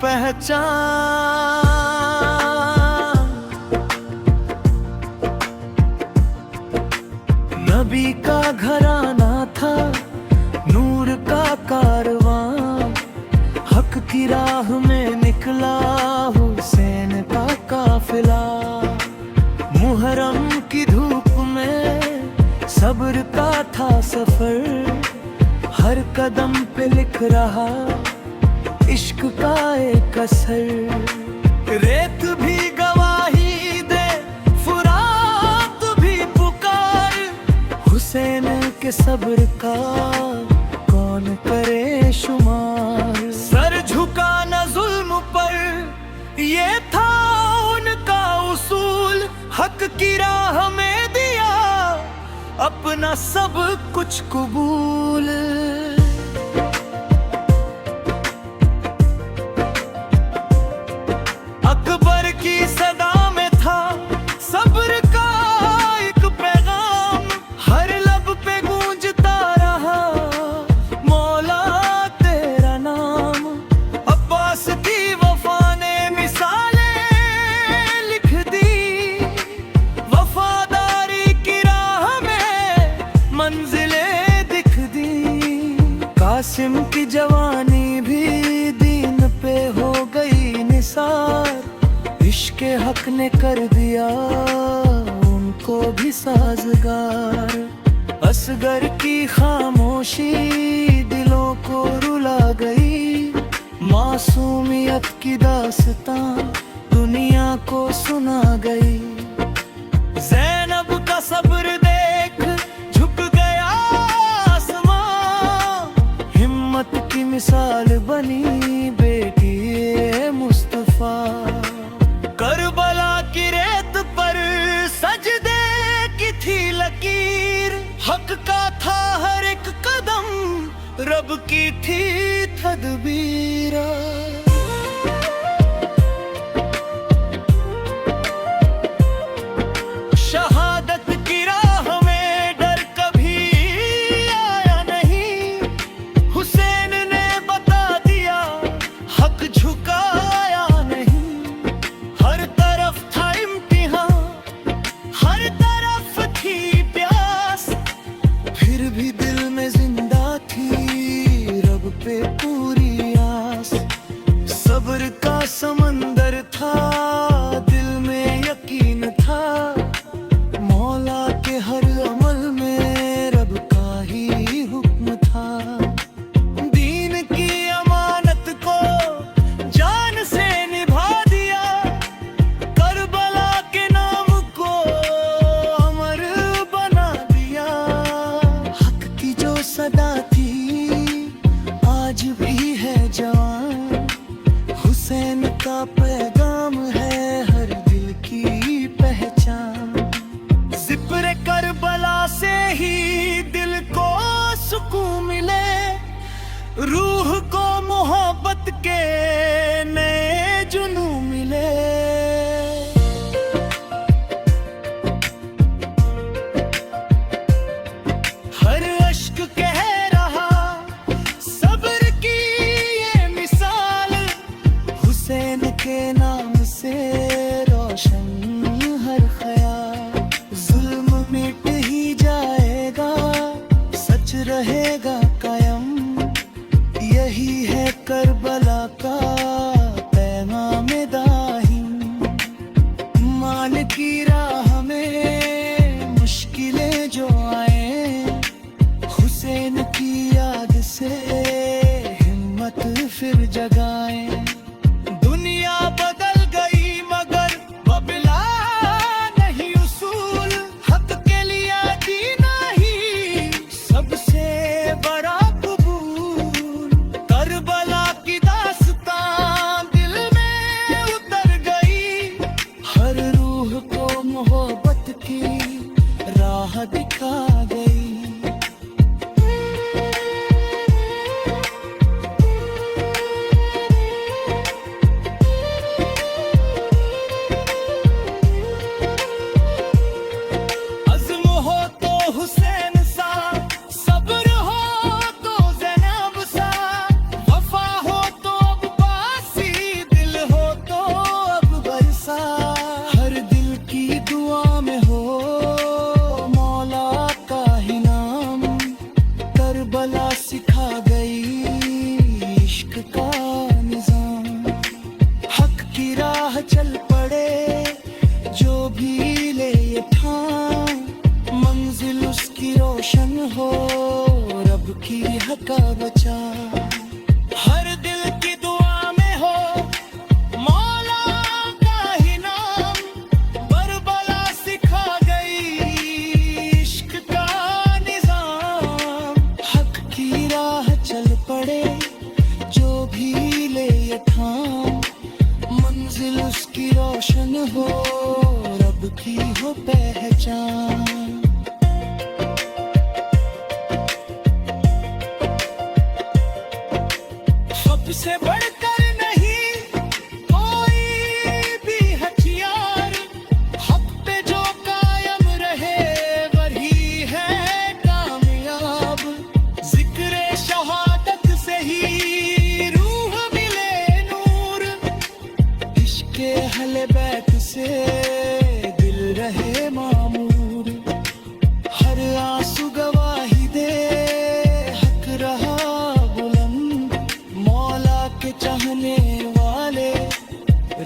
पहचान। नबी का घराना था, नूर का कारवां, हक की राह में निकला हुसैन का काफिला। मुहर्रम की धूप में सब्र का था सफर, हर कदम पे लिख रहा इश्क का एक असर। रेत भी गवाही दे, फुरात भी पुकार, हुसैन के सब्र का कौन करे शुमार। सर झुका न जुल्म पर, ये था उनका उसूल, हक की राह में दिया अपना सब कुछ कबूल। अकबर की सदा में था सब्र का एक पैगाम, हर लब पे गूंजता रहा मौला तेरा नाम। अब्बास की वफा ने मिसालें लिख दी, वफादारी की राह में मंजिलें दिख दी। कासिम की जवानी भी दीन पे हो गई निसार, इश्क हक ने कर दिया उनको भी साजगार। असगर की खामोशी दिलों को रुला गई, मासूमियत की दास्तां दुनिया को सुना गई। ज़ैनब का सब्र देख झुक गया आसमां, हिम्मत की मिसाल बनी बेटी मुस्तफा। करबला की रेत पर सजदे की थी लकीर, हक का था हर एक कदम, रब की थी तदबीर। शहादत की राह में डर कभी आया नहीं, हुसैन ने बता दिया हक झुकाया नहीं। हर तरफ था इम्तिहान, हर तरफ थी प्यास, फिर भी दिल में जिंदा थी रब पे पूरी आस। सब्र का समंदर था, दिल में यकीन था, मौला के हर अमल में रब का ही हुक्म था। दीन की अमानत को जान से निभा दिया, करबला के नाम को अमर बना दिया। हक की जो सदा थी आज भी है जवान, हुसैन का पैगाम है हर दिल की पहचान। जिक्र करबला से ही दिल को सुकून मिले, रूह को मोहब्बत के नए जुनू मिले। हर अश्क कह रहा सब्र की ये मिसाल, हुसैन के नाम से रोशन हर ख्याल। जुल्म मिट ही जाएगा, सच रहेगा कायम, यही है करबला का मंजिल उसकी रोशन हो, रब की हक बचा। हर दिल की दुआ में हो मौला का ही नाम, बरबला सिखा गई इश्क का निजाम। हक की राह चल पड़े जो भी ले ये ठाम, मंजिल उसकी रोशन हो, रब की हो पहचान। सबसे बढ़कर नहीं कोई भी हथियार, हक पे जो कायम रहे वही है कामयाब। जिक्र शहादत से ही रूह मिले नूर, इश्के हले बैत से दिल रहे मामूर। हर आंसू गवाही दे हक रहा बुलंद, मौला के चाहने वाले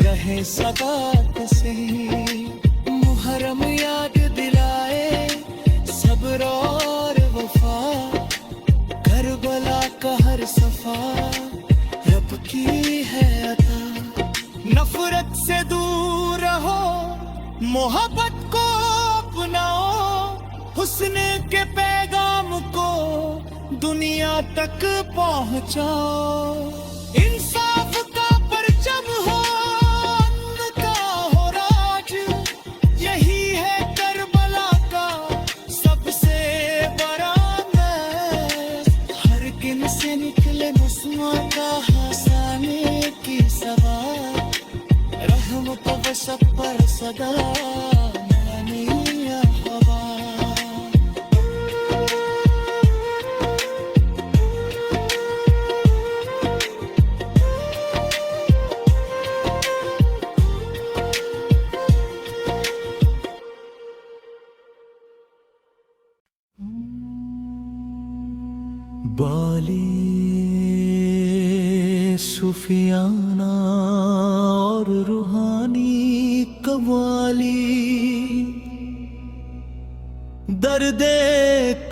रहे सदात से। मुहर्रम याद दिलाए सब्र और वफा, करबला का हर सफा रब की है अता। नफरत से दूर रहो, मोहब्बत को अपनाओ, हुस्न के पैगाम को दुनिया तक पहुंचाओ। इंसाफ का परचम हो, अन्न का हो राज, यही है करबला का सबसे बड़ा मैस। हर किन से निकले मुस्मा का हंसाने की सवार, रहमत व सब पर सदा मानी या हवा। बाली सुफियाना और रूहानी कवाली, दर्दे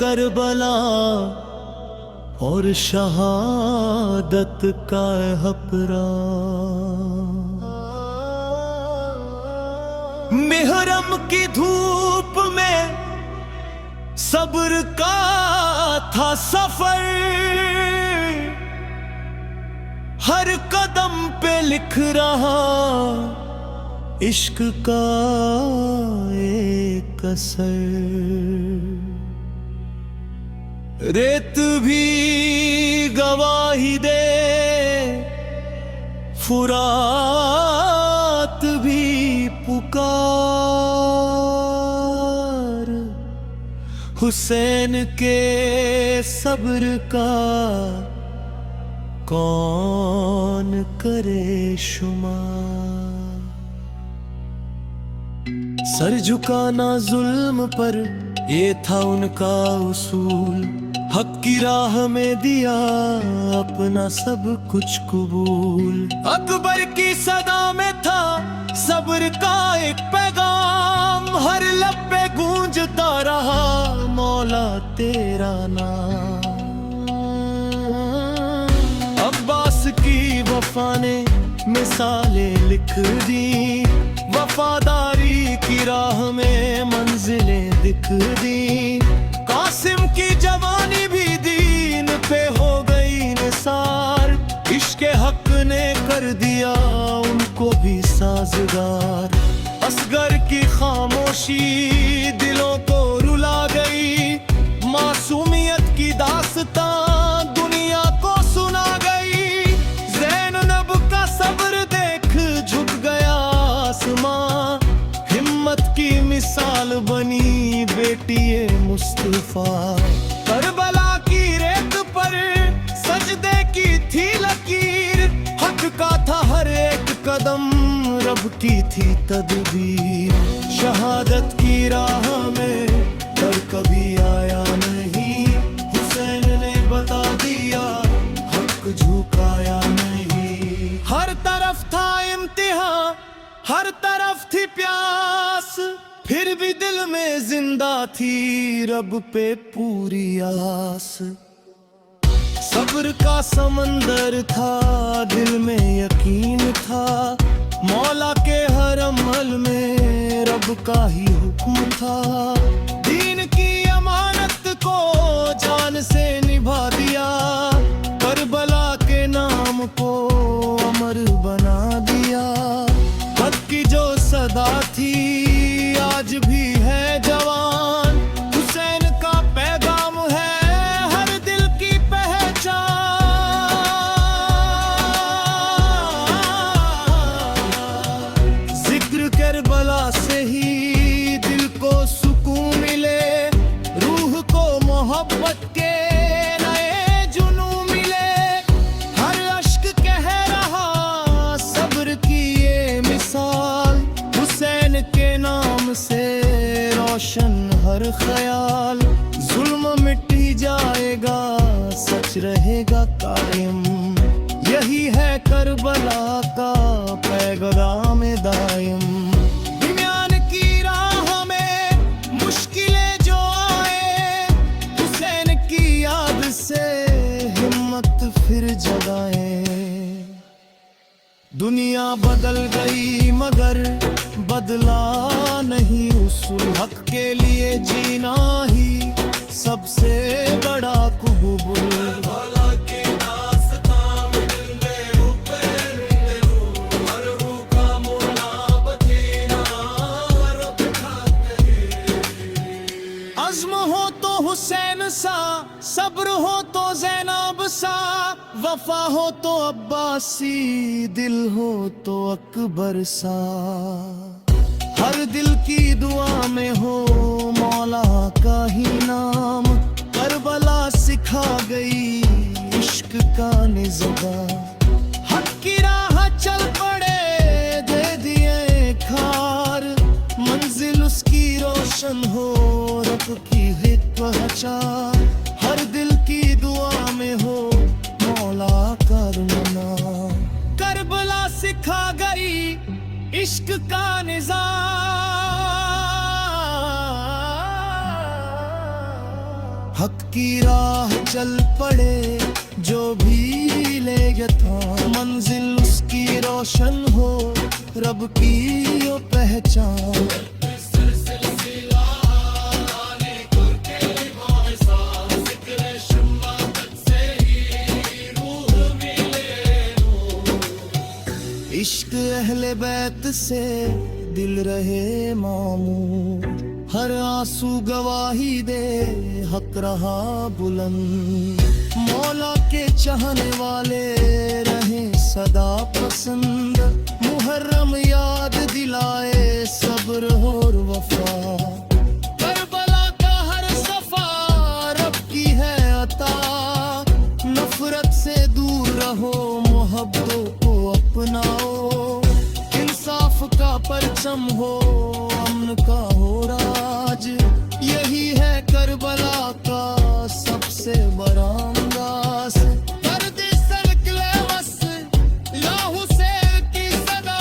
करबला और शहादत का हपरा। मुहर्रम की धूप में सब्र का था सफर, हर कदम पे लिख रहा इश्क का एक असर। रेत भी गवाही दे, फुरात भी पुकार, हुसैन के सब्र का कौन करे शुमार। सर झुकाना जुल्म पर ये था उनका उसूल, हक की राह में दिया अपना सब कुछ कबूल। अकबर की सदा में था सब्र का एक पैगाम, हर लब पे गूंजता रहा मौला तेरा नाम। अब्बास की वफा ने मिसालें लिख दी, वफादारी की राह में मंजिलें दिख दी। कासिम की जवानी भी दीन पे हो गई निसार, इश्क हक ने कर दिया उनको भी साजगार। असगर की खामोशी दिलों को रुला गई, मासूमियत की दास्तां दुनिया को सुना गई। ज़ैनब का सब्र देख झुक गया आसमां, हिम्मत की मिसाल बनी बेटी मुस्तफा। करबला की रेत पर सजदे की थी लकीर, हक का था हर एक कदम, रब की थी तदबीर। शहादत की राह में डर कभी आया नहीं, हुसैन ने बता दिया हक झुकाया नहीं। हर तरफ था इम्तिहान, हर तरफ थी प्यास, फिर भी दिल में जिंदा थी रब पे पूरी आस। सब्र का समंदर था, दिल में यकीन था, मौला के हर अमल में रब का ही हुक्म था। दीन की अमानत को जान से निभा दिया, करबला के नाम को अमर बना दिया। हक की जो सदा थी आज भी है जवान, हुसैन का पैगाम है हर दिल की पहचान। जिक्र करबला से ही दिल को सुकून मिले, रूह को मोहब्बत के नए जुनू मिले। हर अश्क कह रहा सब्र की ये मिसाल, हुसैन के नाम से रोशन हर ख्याल। जुल्म मिट ही जाएगा, सच रहेगा कायम, यही है करबला का पैगाम दायम। दुनियान की राह में मुश्किलें जो आए, हुसैन की याद से हिम्मत फिर जगाए। दुनिया बदल गई मगर बदला नहीं उसूल, हक के लिए जीना ही सबसे बड़ा कुबूल। अज़्म हो तो हुसैन सा, सब्र हो तो ज़ैनब सा, वफा हो तो अब्बासी, दिल हो तो अकबर सा। हर दिल की दुआ में हो मौला का ही नाम, करबला सिखा गई इश्क का निज़्बा। हक की राह चल पड़े दे दिए खार, मंजिल उसकी रोशन हो रब की है पहचान। हर दिल की दुआ में हो मौला का नाम, करबला सिखा गई इश्क का निज़ाम। हक की राह चल पड़े जो भी ले था, मंजिल उसकी रोशन हो रब की यो पहचान। इश्क अहले बैत से दिल रहे मामूर, हर आंसू गवाही दे हक रहा बुलंद। मौला के चाहने वाले रहे सदा पसंद, मुहर्रम याद दिलाए सब्र और वफा। करबला का हर सफा रब की है अता, नफरत से दूर रहो मोहब्बतों को अपनाओ। इंसाफ का परचम हो अमन का हो राज, यही है करबला का सबसे बड़ा अंदाज। दर्द सलकले वस या हुसैन की सदा,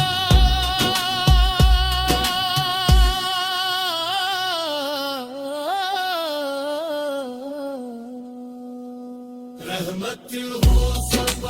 रहमत हो सब